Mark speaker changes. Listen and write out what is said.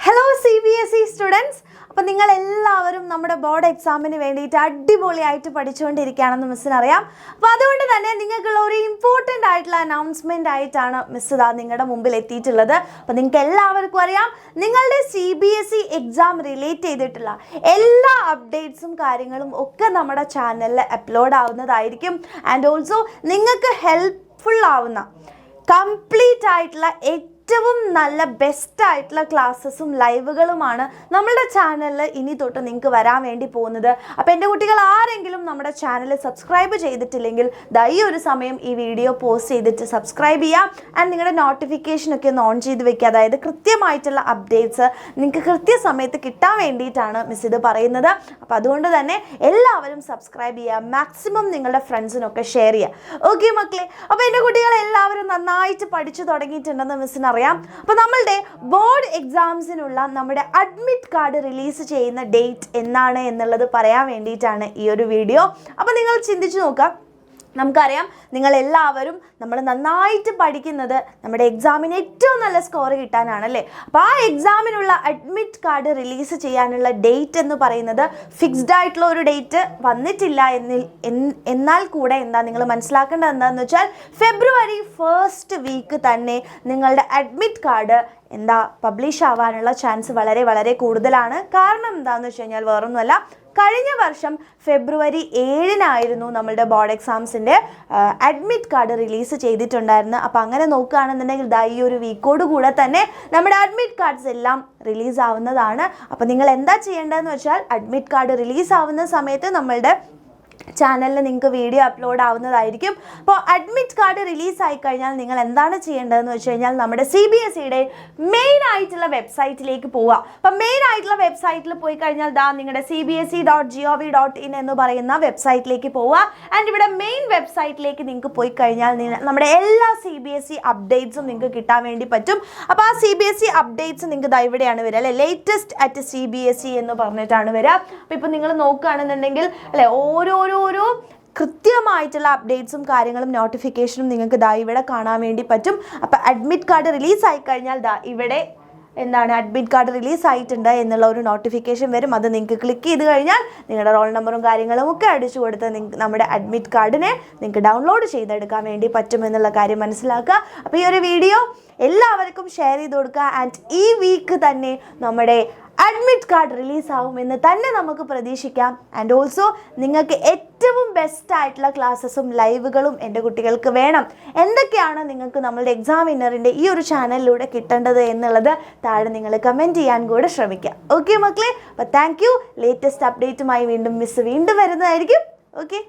Speaker 1: Hello CBSE students. അപ്പോൾ നിങ്ങൾ എല്ലാവരും നമ്മുടെ ബോർഡ് എക്സാമിന് വേണ്ടിയിട്ട് അടിപൊളിയായിട്ട് പഠിച്ചുകൊണ്ടിരിക്കുകയാണെന്ന് മിസ്സിനറിയാം. അപ്പോൾ അതുകൊണ്ട് തന്നെ നിങ്ങൾക്കുള്ള ഒരു ഇമ്പോർട്ടൻ്റ് ആയിട്ടുള്ള അനൗൺസ്മെൻ്റ് ആയിട്ടാണ് മിസ് ഇതാ നിങ്ങളുടെ മുമ്പിൽ എത്തിയിട്ടുള്ളത്. അപ്പോൾ നിങ്ങൾക്ക് എല്ലാവർക്കും അറിയാം, നിങ്ങളുടെ CBSE എക്സാം റിലേറ്റ് ചെയ്തിട്ടുള്ള എല്ലാ അപ്ഡേറ്റ്സും കാര്യങ്ങളും ഒക്കെ നമ്മുടെ ചാനലിൽ അപ്ലോഡ് ആവുന്നതായിരിക്കും. ആൻഡ് ഓൾസോ നിങ്ങൾക്ക് ഹെൽപ്ഫുൾ ആവുന്ന കംപ്ലീറ്റ് ആയിട്ടുള്ള ഏറ്റവും നല്ല ബെസ്റ്റ് ആയിട്ടുള്ള ക്ലാസ്സസും ലൈവുകളുമാണ് നമ്മുടെ ചാനലിൽ ഇനി തൊട്ട് നിങ്ങൾക്ക് വരാൻ വേണ്ടി പോകുന്നത്. അപ്പോൾ എൻ്റെ കുട്ടികൾ ആരെങ്കിലും നമ്മുടെ ചാനൽ സബ്സ്ക്രൈബ് ചെയ്തിട്ടില്ലെങ്കിൽ ഈ ഒരു സമയം ഈ വീഡിയോ പോസ്റ്റ് ചെയ്തിട്ട് സബ്സ്ക്രൈബ് ചെയ്യാം. ആൻഡ് നിങ്ങളുടെ നോട്ടിഫിക്കേഷനൊക്കെ ഒന്ന് ഓൺ ചെയ്ത് വെക്കുക. അതായത് കൃത്യമായിട്ടുള്ള അപ്ഡേറ്റ്സ് നിങ്ങൾക്ക് കൃത്യസമയത്ത് കിട്ടാൻ വേണ്ടിയിട്ടാണ് മിസ് ഇത് പറയുന്നത്. അപ്പോൾ അതുകൊണ്ട് തന്നെ എല്ലാവരും സബ്സ്ക്രൈബ് ചെയ്യുക, മാക്സിമം നിങ്ങളുടെ ഫ്രണ്ട്സിനൊക്കെ ഷെയർ ചെയ്യുക. ഓക്കെ മക്കളെ, അപ്പോൾ എൻ്റെ കുട്ടികൾ എല്ലാവരും നന്നായിട്ട് പഠിച്ചു തുടങ്ങിയിട്ടുണ്ടെന്ന് മിസ്സിന് അറിയാം. അപ്പോൾ നമ്മളുടെ ബോർഡ് എക്സാംസിനുള്ള നമ്മുടെ അഡ്മിറ്റ് കാർഡ് റിലീസ് ചെയ്യുന്ന ഡേറ്റ് എന്നാണ് എന്നുള്ളത് പറയാൻ വേണ്ടിയിട്ടാണ് ഈ ഒരു വീഡിയോ. അപ്പോൾ നിങ്ങൾ ചിന്തിച്ചു നോക്കുക. നമുക്കറിയാം നിങ്ങൾ എല്ലാവരും നമ്മൾ നന്നായിട്ട് പഠിക്കുന്നത് നമ്മുടെ എക്സാമിന് ഏറ്റവും നല്ല സ്കോർ കിട്ടാനാണല്ലേ. അപ്പോൾ ആ എക്സാമിനുള്ള അഡ്മിറ്റ് കാർഡ് റിലീസ് ചെയ്യാനുള്ള ഡേറ്റ് എന്ന് പറയുന്നത് ഫിക്സ്ഡ് ആയിട്ടുള്ള ഒരു ഡേറ്റ് വന്നിട്ടില്ല. എന്നാൽ കൂടെ നിങ്ങൾ മനസ്സിലാക്കേണ്ടത് എന്താണെന്ന് വെച്ചാൽ ഫെബ്രുവരി 1st വീക്ക് തന്നെ നിങ്ങളുടെ അഡ്മിറ്റ് കാർഡ് പബ്ലിഷ് ആവാനുള്ള ചാൻസ് വളരെ വളരെ കൂടുതലാണ്. കാരണം എന്താണെന്ന് വെച്ച് കഴിഞ്ഞാൽ വേറൊന്നുമല്ല, കഴിഞ്ഞ വർഷം ഫെബ്രുവരി 7-നായിരുന്നു നമ്മളുടെ ബോർഡ് എക്സാംസിൻ്റെ അഡ്മിറ്റ് കാർഡ് റിലീസ് ചെയ്തിട്ടുണ്ടായിരുന്നു. അപ്പോൾ അങ്ങനെ നോക്കുകയാണെന്നുണ്ടെങ്കിൽ ഈ ഒരു വീക്കോട് കൂടെ തന്നെ നമ്മുടെ അഡ്മിറ്റ് കാർഡ്സ് എല്ലാം റിലീസ് ആവുന്നതാണ്. അപ്പോൾ നിങ്ങൾ എന്താ ചെയ്യേണ്ടതെന്ന് വെച്ചാൽ അഡ്മിറ്റ് കാർഡ് റിലീസ് ആവുന്ന സമയത്ത് നമ്മളുടെ ചാനലിൽ നിങ്ങൾക്ക് വീഡിയോ അപ്ലോഡ് ആവുന്നതായിരിക്കും. അപ്പോൾ അഡ്മിറ്റ് കാർഡ് റിലീസ് ആയി കഴിഞ്ഞാൽ നിങ്ങൾ എന്താണ് ചെയ്യേണ്ടതെന്ന് വെച്ച് കഴിഞ്ഞാൽ നമ്മുടെ CBSEയുടെ മെയിൻ ആയിട്ടുള്ള വെബ്സൈറ്റിലേക്ക് പോവുക. അപ്പം മെയിൻ ആയിട്ടുള്ള വെബ്സൈറ്റിൽ പോയി കഴിഞ്ഞാൽ നിങ്ങളുടെ cbse.gov.in എന്ന് പറയുന്ന വെബ്സൈറ്റിലേക്ക് പോവുക. ആൻഡ് ഇവിടെ മെയിൻ വെബ്സൈറ്റിലേക്ക് നിങ്ങൾക്ക് പോയി കഴിഞ്ഞാൽ നമ്മുടെ എല്ലാ CBSE അപ്ഡേറ്റ്സും നിങ്ങൾക്ക് കിട്ടാൻ വേണ്ടി പറ്റും. അപ്പോൾ ആ CBSE അപ്ഡേറ്റ്സ് നിങ്ങൾക്ക് ഇവിടെയാണ് വരിക അല്ലേ, ലേറ്റസ്റ്റ് അറ്റ് CBSE എന്ന് പറഞ്ഞിട്ടാണ് വരിക. അപ്പോൾ ഇപ്പോൾ നിങ്ങൾ നോക്കുകയാണെന്നുണ്ടെങ്കിൽ അല്ലേ, ഓരോ കൃത്യമായിട്ടുള്ള അപ്ഡേറ്റ്സും കാര്യങ്ങളും നോട്ടിഫിക്കേഷനും നിങ്ങൾക്ക് ഇവിടെ കാണാൻ വേണ്ടി പറ്റും. അപ്പോൾ അഡ്മിറ്റ് കാർഡ് റിലീസ് ആയി കഴിഞ്ഞാൽ ഇവിടെ അഡ്മിറ്റ് കാർഡ് റിലീസ് ആയിട്ടുണ്ട് എന്നുള്ള ഒരു നോട്ടിഫിക്കേഷൻ വരും. അത് നിങ്ങൾക്ക് ക്ലിക്ക് ചെയ്ത് കഴിഞ്ഞാൽ നിങ്ങളുടെ റോൾ നമ്പറും കാര്യങ്ങളും ഒക്കെ അടിച്ചു കൊടുത്ത് നമ്മുടെ അഡ്മിറ്റ് കാർഡിനെ നിങ്ങൾക്ക് ഡൗൺലോഡ് ചെയ്തെടുക്കാൻ വേണ്ടി പറ്റുമെന്നുള്ള കാര്യം മനസ്സിലാക്കുക. അപ്പോൾ ഈ ഒരു വീഡിയോ എല്ലാവർക്കും ഷെയർ ചെയ്ത് കൊടുക്കുക. ആൻഡ് ഈ വീക്ക് തന്നെ നമ്മുടെ അഡ്മിറ്റ് കാർഡ് റിലീസ് ആവുമെന്ന് തന്നെ നമുക്ക് പ്രതീക്ഷിക്കാം. ആൻഡ് ഓൾസോ നിങ്ങൾക്ക് ഏറ്റവും ബെസ്റ്റ് ആയിട്ടുള്ള ക്ലാസ്സസും ലൈവുകളും എൻ്റെ കുട്ടികൾക്ക് വേണം. എന്തൊക്കെയാണ് നിങ്ങൾക്ക് നമ്മളുടെ എക്സാം വിന്നറിൻ്റെ ഈ ഒരു ചാനലിലൂടെ കിട്ടേണ്ടത് എന്നുള്ളത് താഴെ നിങ്ങൾ കമൻറ്റ് ചെയ്യാൻ കൂടെ ശ്രമിക്കുക. ഓക്കെ മക്കളെ, അപ്പോൾ താങ്ക് യു. ലേറ്റസ്റ്റ് അപ്ഡേറ്റുമായി വീണ്ടും മിസ് വരുന്നതായിരിക്കും. ഓക്കെ.